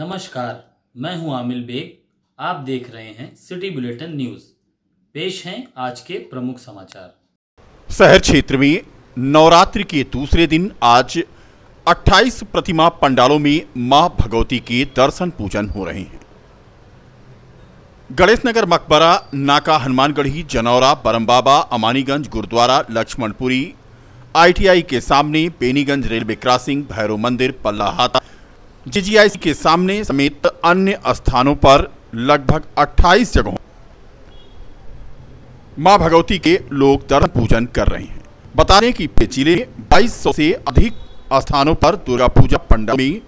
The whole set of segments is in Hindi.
नमस्कार, मैं हूं आमिल बेग। आप देख रहे हैं सिटी बुलेटिन न्यूज। पेश हैं आज के प्रमुख समाचार। शहर क्षेत्र में नवरात्रि के दूसरे दिन आज 28 प्रतिमा पंडालों में मां भगवती के दर्शन पूजन हो रहे हैं। गणेश नगर, मकबरा, नाका, हनुमानगढ़ी, जनौरा, बरमबाबा, अमानीगंज, गुरुद्वारा, लक्ष्मणपुरी, ITI के सामने, बेनीगंज रेलवे क्रॉसिंग, भैरव मंदिर, पल्लाहाता, GGIC के सामने समेत अन्य स्थानों पर लगभग 28 जगहों मां भगवती के लोग दर्शन पूजन कर रहे हैं। बता दें कि जिले में 2200 से अधिक स्थानों पर दुर्गा पूजा पंडाल में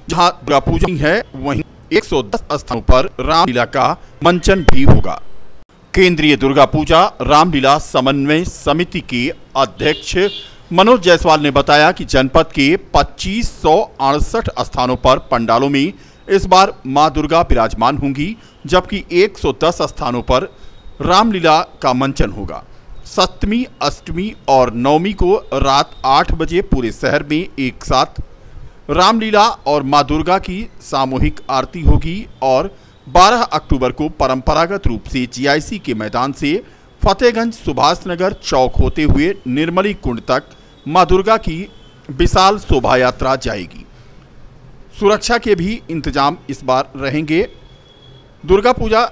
जहां दुर्गा पूजा है, वहीं 110 स्थानों पर रामलीला का मंचन भी होगा। केंद्रीय दुर्गा पूजा रामलीला समन्वय समिति के अध्यक्ष मनोज जायसवाल ने बताया कि जनपद के 2568 स्थानों पर पंडालों में इस बार मां दुर्गा विराजमान होंगी, जबकि 110 स्थानों पर रामलीला का मंचन होगा। सप्तमी, अष्टमी और नवमी को रात 8 बजे पूरे शहर में एक साथ रामलीला और मां दुर्गा की सामूहिक आरती होगी और 12 अक्टूबर को परंपरागत रूप से GIC के मैदान से फतेहगंज, सुभाष नगर चौक होते हुए निर्मली कुंड तक मां दुर्गा की विशाल शोभा यात्रा जाएगी। सुरक्षा के भी इंतजाम इस बार रहेंगे। दुर्गा पूजा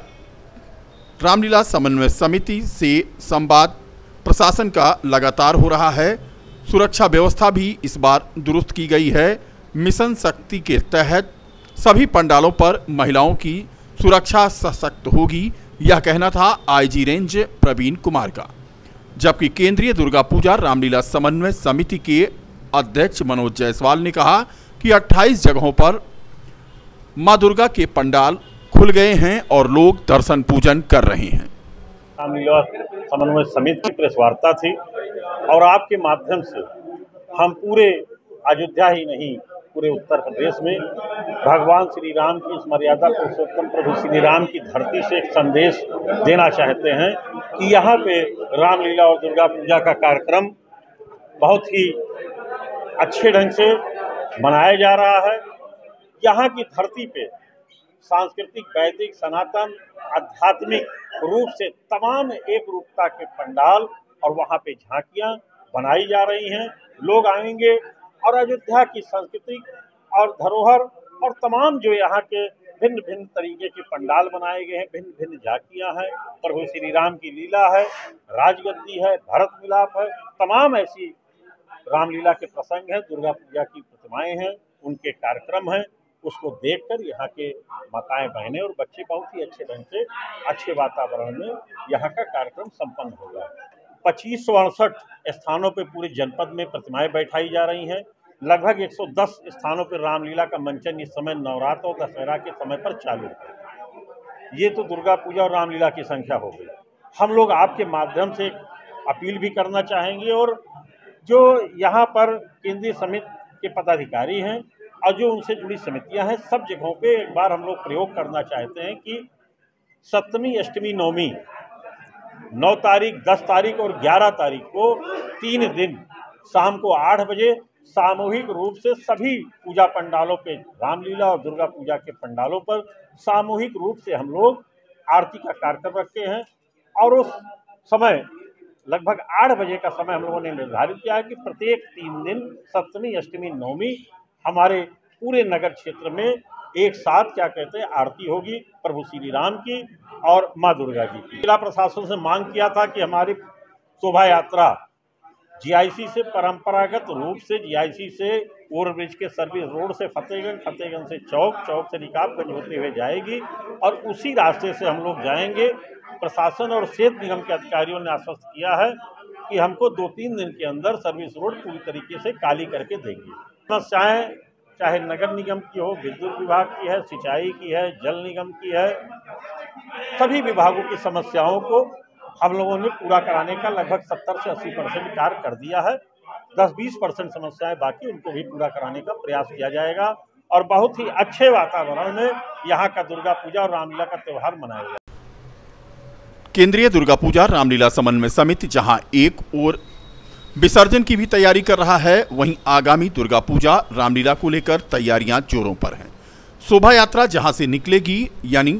रामलीला समन्वय समिति से संवाद प्रशासन का लगातार हो रहा है। सुरक्षा व्यवस्था भी इस बार दुरुस्त की गई है। मिशन शक्ति के तहत सभी पंडालों पर महिलाओं की सुरक्षा सशक्त होगी, यह कहना था IG रेंज प्रवीण कुमार का। जबकि केंद्रीय दुर्गा पूजा रामलीला समन्वय समिति के अध्यक्ष मनोज जायसवाल ने कहा कि 28 जगहों पर मां दुर्गा के पंडाल खुल गए हैं और लोग दर्शन पूजन कर रहे हैं। रामलीला समन्वय समिति की प्रेस वार्ता थी और आपके माध्यम से हम पूरे अयोध्या ही नहीं, पूरे उत्तर प्रदेश में भगवान श्री राम की इस मर्यादा पुरुषोत्तम प्रभु श्री राम की धरती से एक संदेश देना चाहते हैं कि यहाँ पे रामलीला और दुर्गा पूजा का कार्यक्रम बहुत ही अच्छे ढंग से मनाया जा रहा है। यहाँ की धरती पे सांस्कृतिक, वैदिक, सनातन, आध्यात्मिक रूप से तमाम एक रूपता के पंडाल और वहाँ पे झांकियाँ बनाई जा रही हैं। लोग आएंगे और अयोध्या की संस्कृति और धरोहर और तमाम जो यहाँ के भिन्न भिन्न तरीके के पंडाल बनाए गए हैं, भिन्न भिन्न झांकियाँ हैं, प्रभु श्री राम की लीला है, राजगद्दी है, भरत मिलाप है, तमाम ऐसी रामलीला के प्रसंग हैं, दुर्गा पूजा की प्रतिमाएं हैं, उनके कार्यक्रम हैं। उसको देखकर यहाँ के माताएं, बहनें और बच्चे बहुत ही अच्छे ढंग से अच्छे वातावरण में यहाँ का कार्यक्रम संपन्न होगा। 2568 स्थानों पर पूरे जनपद में प्रतिमाएं बैठाई जा रही हैं। लगभग 110 स्थानों पर रामलीला का मंचन इस समय नवरात्र और दशहरा के समय पर चालू है। ये तो दुर्गा पूजा और रामलीला की संख्या हो गई। हम लोग आपके माध्यम से अपील भी करना चाहेंगे और जो यहाँ पर केंद्रीय समिति के पदाधिकारी हैं और जो उनसे जुड़ी समितियाँ हैं, सब जगहों पे एक बार हम लोग प्रयोग करना चाहते हैं कि सप्तमी, अष्टमी, नवमी, 9 तारीख, 10 तारीख और 11 तारीख को 3 दिन शाम को 8 बजे सामूहिक रूप से सभी पूजा पंडालों पे, रामलीला और दुर्गा पूजा के पंडालों पर सामूहिक रूप से हम लोग आरती का कार्यक्रम रखे हैं और उस समय लगभग 8 बजे का समय हम लोगों ने निर्धारित किया है कि प्रत्येक 3 दिन सप्तमी, अष्टमी, नवमी हमारे पूरे नगर क्षेत्र में एक साथ क्या कहते हैं आरती होगी प्रभु श्री राम की और माँ दुर्गा जी की। जिला प्रशासन से मांग किया था कि हमारी शोभा यात्रा GIC से परंपरागत रूप से GIC से ओवरब्रिज के सर्विस रोड से फतेहगंज, फतेहगंज से चौक, चौक से निकाबगंज होते हुए जाएगी और उसी रास्ते से हम लोग जाएंगे। प्रशासन और सेतु निगम के अधिकारियों ने आश्वस्त किया है कि हमको 2-3 दिन के अंदर सर्विस रोड पूरी तरीके से खाली करके देंगे। समस्याएं चाहे नगर निगम की हो, विद्युत विभाग की है, सिंचाई की है, जल निगम की है, सभी विभागों की समस्याओं को हम लोगों ने पूरा कराने का लगभग 70 से 80% कार्य कर दिया है। 10-20% समस्याएं बाकी, उनको भी पूरा कराने का प्रयास किया जाएगा और बहुत ही अच्छे वातावरण में यहाँ का दुर्गा पूजा और रामलीला का त्यौहार मनाया जाएगा। केंद्रीय दुर्गा पूजा रामलीला समन्वय समिति जहां एक ओर विसर्जन की भी तैयारी कर रहा है, वहीं आगामी दुर्गा पूजा रामलीला को लेकर तैयारियां जोरों पर हैं। शोभा यात्रा जहां से निकलेगी यानी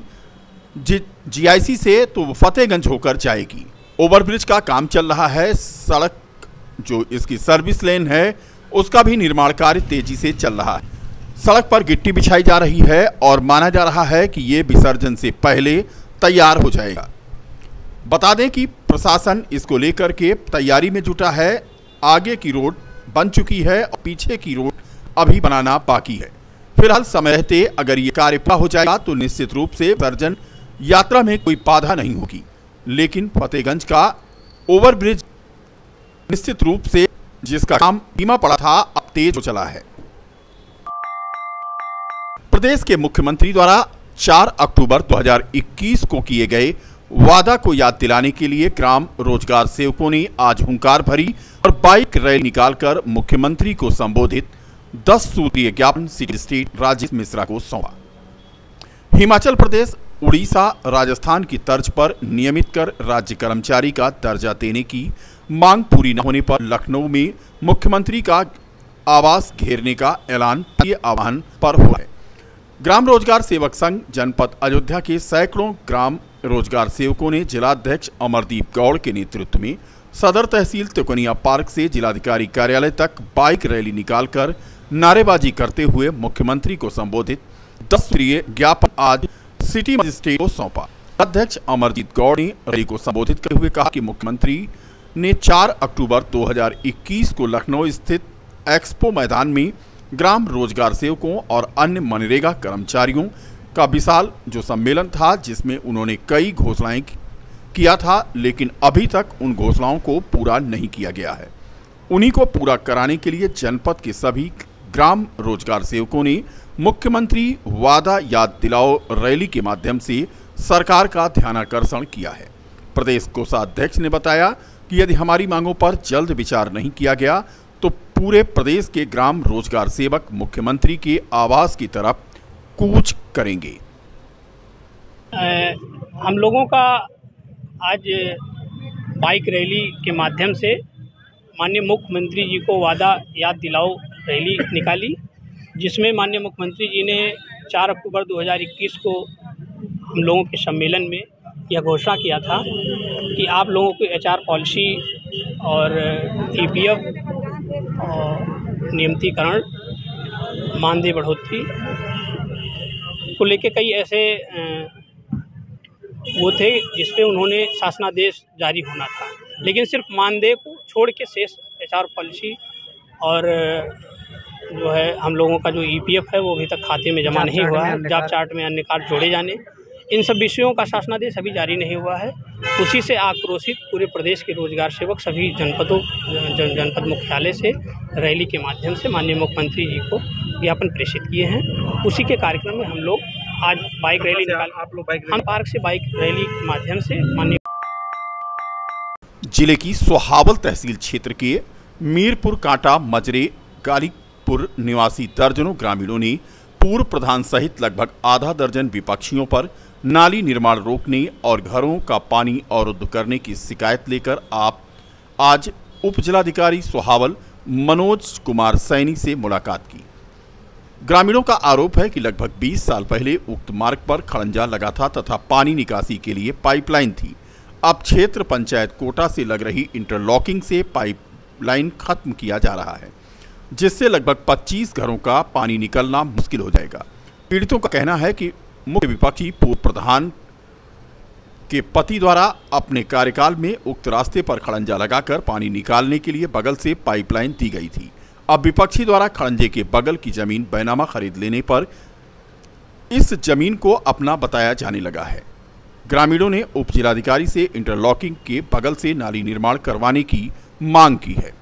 जीआईसी से तो फतेहगंज होकर जाएगी। ओवरब्रिज का काम चल रहा है। सड़क जो इसकी सर्विस लेन है उसका भी निर्माण कार्य तेजी से चल रहा है। सड़क पर गिट्टी बिछाई जा रही है और माना जा रहा है कि ये विसर्जन से पहले तैयार हो जाएगा। बता दें कि प्रशासन इसको लेकर के तैयारी में जुटा है। आगे की रोड बन चुकी है और पीछे की रोड अभी बनाना बाकी है। फिलहाल समय रहते अगर ये कार्य पूरा हो जाएगा तो निश्चित रूप से विसर्जन यात्रा में कोई बाधा नहीं होगी। लेकिन फतेहगंज का ओवरब्रिज निश्चित रूप से जिसका काम धीमा पड़ा था अब तेज हो चला है। प्रदेश के मुख्यमंत्री द्वारा 4 अक्टूबर 2021 को किए गए वादा को याद दिलाने के लिए ग्राम रोजगार सेवकों ने आज हुंकार भरी और बाइक रैली निकालकर मुख्यमंत्री को संबोधित 10 सूत्रीय ज्ञापन सिटी स्टेट राजेश मिश्रा को सौंपा। हिमाचल प्रदेश, उड़ीसा, राजस्थान की तर्ज पर नियमित कर राज्य कर्मचारी का दर्जा देने की मांग पूरी न होने पर लखनऊ में मुख्यमंत्री का आवास घेरने का ऐलान आह्वान पर हुआ है। ग्राम रोजगार सेवक संघ जनपद अयोध्या के सैकड़ों ग्राम रोजगार सेवकों ने जिलाध्यक्ष अमरदीप गौड़ के नेतृत्व में सदर तहसील तिकोनिया पार्क से जिलाधिकारी कार्यालय तक बाइक रैली निकालकर नारेबाजी करते हुए मुख्यमंत्री को संबोधित 10 सूत्रीय ज्ञापन आज सिटी मजिस्ट्रेट को सौंपा। अध्यक्ष अमरजीत गौड़ ने रैली को संबोधित करते हुए कहा कि मुख्यमंत्री ने 4 अक्टूबर 2021 को लखनऊ स्थित एक्सपो मैदान में ग्राम रोजगार सेवकों और अन्य मनरेगा कर्मचारियों का विशाल जो सम्मेलन था जिसमें उन्होंने कई घोषणाएं किया था, लेकिन अभी तक उन घोषणाओं को पूरा नहीं किया गया है। उन्हीं को पूरा कराने के लिए जनपद के सभी ग्राम रोजगार सेवकों ने मुख्यमंत्री वादा याद दिलाओ रैली के माध्यम से सरकार का ध्यानाकर्षण किया है। प्रदेश कोषाध्यक्ष ने बताया कि यदि हमारी मांगों पर जल्द विचार नहीं किया गया तो पूरे प्रदेश के ग्राम रोजगार सेवक मुख्यमंत्री के आवास की तरफ कूच करेंगे। हम लोगों का आज बाइक रैली के माध्यम से माननीय मुख्यमंत्री जी को वादा याद दिलाओ रैली निकाली, जिसमें माननीय मुख्यमंत्री जी ने 4 अक्टूबर 2021 को हम लोगों के सम्मेलन में यह घोषणा किया था कि आप लोगों को HR पॉलिसी और EPF और नियमितीकरण, मानदेय बढ़ोतरी को लेके कई ऐसे वो थे जिसपे उन्होंने शासनादेश जारी होना था, लेकिन सिर्फ मानदेय को छोड़ के शेष HR पॉलिसी और जो है हम लोगों का जो EPF है वो अभी तक खाते में जमा नहीं हुआ है। जॉब चार्ट में अन्य कार्ड जोड़े जाने, इन सब विषयों का शासनादेश अभी जारी नहीं हुआ है। उसी से आक्रोशित पूरे प्रदेश के रोजगार सेवक सभी जनपद मुख्यालय से रैली के माध्यम से माननीय मुख्यमंत्री जी को ज्ञापन प्रेषित किए हैं। उसी के कार्यक्रम में हम लोग आज बाइक रैली हम पार्क से बाइक रैली के माध्यम से माननीय जिले की सोहावल तहसील क्षेत्र के मीरपुर कांटा मजरे गालीपुर निवासी दर्जनों ग्रामीणों ने पूर्व प्रधान सहित लगभग आधा दर्जन विपक्षियों पर नाली निर्माण रोकने और घरों का पानी अवरुद्ध करने की शिकायत लेकर आज उप जिलाधिकारी सोहावल मनोज कुमार सैनी से मुलाकात की। ग्रामीणों का आरोप है कि लगभग 20 साल पहले उक्त मार्ग पर खड़ंजा लगा था तथा पानी निकासी के लिए पाइपलाइन थी। अब क्षेत्र पंचायत कोटा से लग रही इंटरलॉकिंग से पाइपलाइन खत्म किया जा रहा है, जिससे लगभग 25 घरों का पानी निकलना मुश्किल हो जाएगा। पीड़ितों का कहना है कि मुख्य विपक्षी पूर्व प्रधान के पति द्वारा अपने कार्यकाल में उक्त रास्ते पर खड़ंजा लगाकर पानी निकालने के लिए बगल से पाइपलाइन दी गई थी। अब विपक्षी द्वारा खड़ंजे के बगल की जमीन बैनामा खरीद लेने पर इस जमीन को अपना बताया जाने लगा है। ग्रामीणों ने उप जिलाधिकारी से इंटरलॉकिंग के बगल से नाली निर्माण करवाने की मांग की है।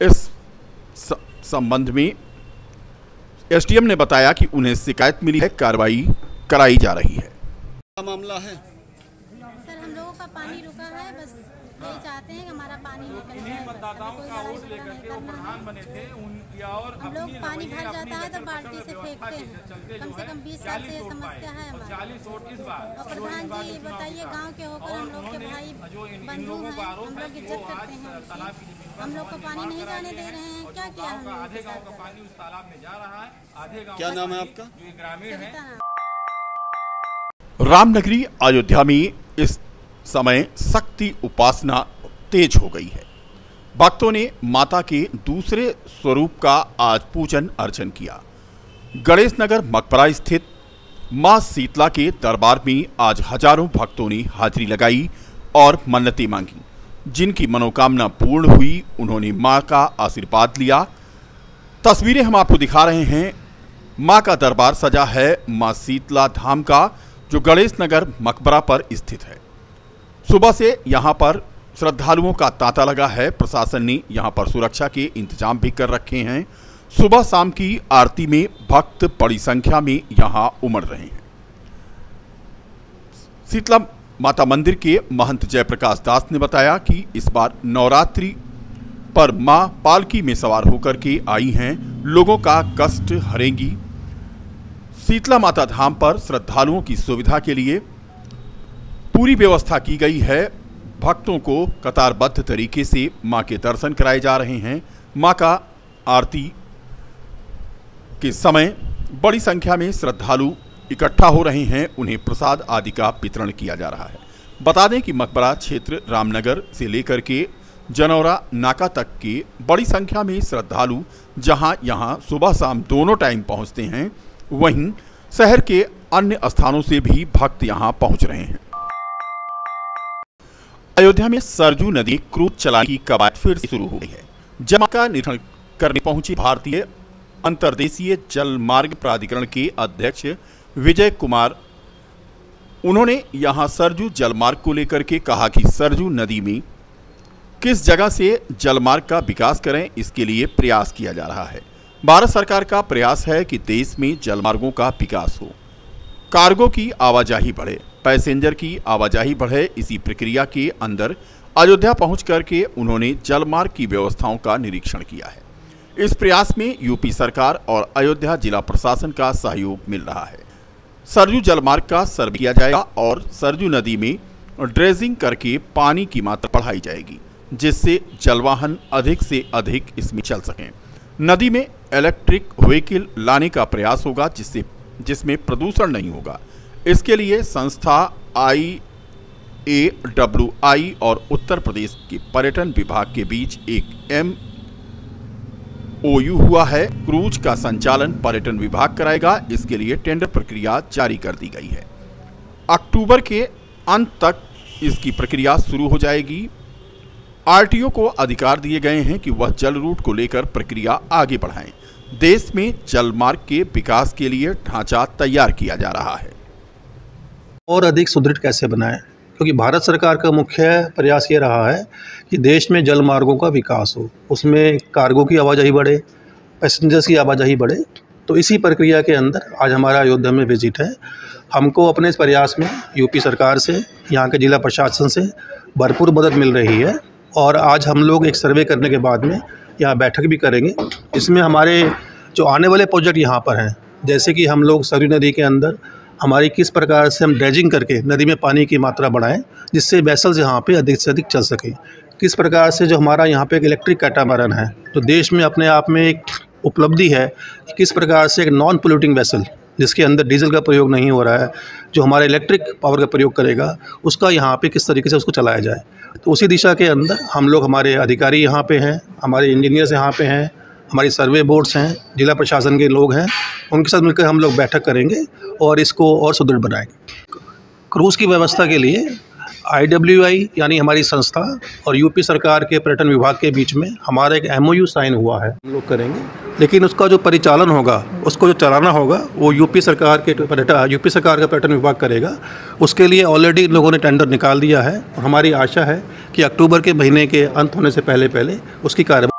इस संबंध में एसडीएम ने बताया कि उन्हें शिकायत मिली है, कार्रवाई कराई जा रही है। क्या मामला है? सर हम लोगों का पानी रुका है, बस यही चाहते हैं कि हमारा पानी निकल इन्हीं जाए। मतदाताओं का वोट लेकर के वो प्रधान बने थे और हम लोग पानी भर जाता है तो बाल्टी से फेंकते हैं। कम से कम 20 साल से ये समस्या है हमारी। 40 वोट इस बार। और प्रधान जी बताइए, गांव के होकर हम लोग के भाई बंधु हैं, हम लोग इज्जत करते हैं, हम लोग को पानी नहीं जाने दे रहे हैं। क्या किया हम लोग? आधे गांव का पानी उस तालाब में जा रहा है, आधे गांव। क्या नाम है आपका? जो ग्रामीण है। रामनगरी अयोध्या में इस समय शक्ति उपासना तेज हो गई है। भक्तों ने माता के दूसरे स्वरूप का आज पूजन अर्चन किया। गणेश नगर मकबरा स्थित मां शीतला के दरबार में आज हजारों भक्तों ने हाजिरी लगाई और मन्नतें मांगी। जिनकी मनोकामना पूर्ण हुई उन्होंने मां का आशीर्वाद लिया। तस्वीरें हम आपको दिखा रहे हैं। मां का दरबार सजा है मां शीतला धाम का, जो गणेश नगर मकबरा पर स्थित है। सुबह से यहां पर श्रद्धालुओं का तांता लगा है। प्रशासन ने यहां पर सुरक्षा के इंतजाम भी कर रखे हैं। सुबह शाम की आरती में भक्त बड़ी संख्या में यहां उमड़ रहे हैं। शीतला माता मंदिर के महंत जयप्रकाश दास ने बताया कि इस बार नवरात्रि पर मां पालकी में सवार होकर के आई हैं, लोगों का कष्ट हरेंगी। शीतला माता धाम पर श्रद्धालुओं की सुविधा के लिए पूरी व्यवस्था की गई है। भक्तों को कतारबद्ध तरीके से मां के दर्शन कराए जा रहे हैं। मां का आरती के समय बड़ी संख्या में श्रद्धालु इकट्ठा हो रहे हैं। उन्हें प्रसाद आदि का वितरण किया जा रहा है। बता दें कि मकबरा क्षेत्र रामनगर से लेकर के जनौरा नाका तक के बड़ी संख्या में श्रद्धालु जहां यहां सुबह शाम दोनों टाइम पहुंचते हैं, वहीं शहर के अन्य स्थानों से भी भक्त यहां पहुंच रहे हैं। अयोध्या में सरजू नदी क्रूज चलाने की कवायद फिर से शुरू हो गई है। जमा का निरीक्षण करने पहुंची भारतीय अंतर्देशीय जल मार्ग प्राधिकरण के अध्यक्ष विजय कुमार, उन्होंने यहां सरजू जल मार्ग को लेकर के कहा कि सरजू नदी में किस जगह से जल मार्ग का विकास करें, इसके लिए प्रयास किया जा रहा है। भारत सरकार का प्रयास है कि देश में जल मार्गों का विकास हो, कार्गो की आवाजाही बढ़े, पैसेंजर की आवाजाही बढ़े। इसी प्रक्रिया के अंदर अयोध्या पहुंच करके उन्होंने जलमार्ग की व्यवस्थाओं का निरीक्षण किया है। इस प्रयास में यूपी सरकार और अयोध्या जिला प्रशासन का सहयोग मिल रहा है। सरजू जलमार्ग का सर्वे किया जाएगा और सरजू नदी में ड्रेजिंग करके पानी की मात्रा बढ़ाई जाएगी, जिससे जलवाहन अधिक से अधिक इसमें चल सकें। नदी में इलेक्ट्रिक व्हीकल लाने का प्रयास होगा, जिसमें प्रदूषण नहीं होगा। इसके लिए संस्था IAWI और उत्तर प्रदेश के पर्यटन विभाग के बीच एक MOU हुआ है। क्रूज का संचालन पर्यटन विभाग कराएगा। इसके लिए टेंडर प्रक्रिया जारी कर दी गई है। अक्टूबर के अंत तक इसकी प्रक्रिया शुरू हो जाएगी। RTO को अधिकार दिए गए हैं कि वह जल रूट को लेकर प्रक्रिया आगे बढ़ाएं। देश में जलमार्ग के विकास के लिए ढांचा तैयार किया जा रहा है। और अधिक सुदृढ़ कैसे बनाएं, क्योंकि भारत सरकार का मुख्य प्रयास ये रहा है कि देश में जल मार्गों का विकास हो, उसमें कार्गो की आवाजाही बढ़े, पैसेंजर्स की आवाजाही बढ़े। तो इसी प्रक्रिया के अंदर आज हमारा अयोध्या में विजिट है। हमको अपने इस प्रयास में यूपी सरकार से, यहाँ के जिला प्रशासन से भरपूर मदद मिल रही है। और आज हम लोग एक सर्वे करने के बाद में यहाँ बैठक भी करेंगे। इसमें हमारे जो आने वाले प्रोजेक्ट यहाँ पर हैं, जैसे कि हम लोग सरयू नदी के अंदर हमारी किस प्रकार से हम ड्रेजिंग करके नदी में पानी की मात्रा बढ़ाएं, जिससे वेसल्स यहाँ पे अधिक से अधिक चल सकें। किस प्रकार से जो हमारा यहाँ पे एक इलेक्ट्रिक कैटामरन है, तो देश में अपने आप में एक उपलब्धि है कि किस प्रकार से एक नॉन पोल्यूटिंग वेसल, जिसके अंदर डीजल का प्रयोग नहीं हो रहा है, जो हमारा इलेक्ट्रिक पावर का प्रयोग करेगा, उसका यहाँ पे किस तरीके से उसको चलाया जाए। तो उसी दिशा के अंदर हम लोग, हमारे अधिकारी यहाँ पे हैं, हमारे इंजीनियर्स यहाँ पे हैं, हमारी सर्वे बोर्ड्स हैं, जिला प्रशासन के लोग हैं, उनके साथ मिलकर हम लोग बैठक करेंगे और इसको और सुदृढ़ बनाएंगे। क्रूज़ की व्यवस्था के लिए IWI यानी हमारी संस्था और यूपी सरकार के पर्यटन विभाग के बीच में हमारा एक MOU साइन हुआ है, हम लोग करेंगे। लेकिन उसका जो परिचालन होगा, उसको जो चलाना होगा, वो यूपी सरकार का पर्यटन विभाग करेगा। उसके लिए ऑलरेडी लोगों ने टेंडर निकाल दिया है और हमारी आशा है कि अक्टूबर के महीने के अंत होने से पहले उसकी कार्रवाई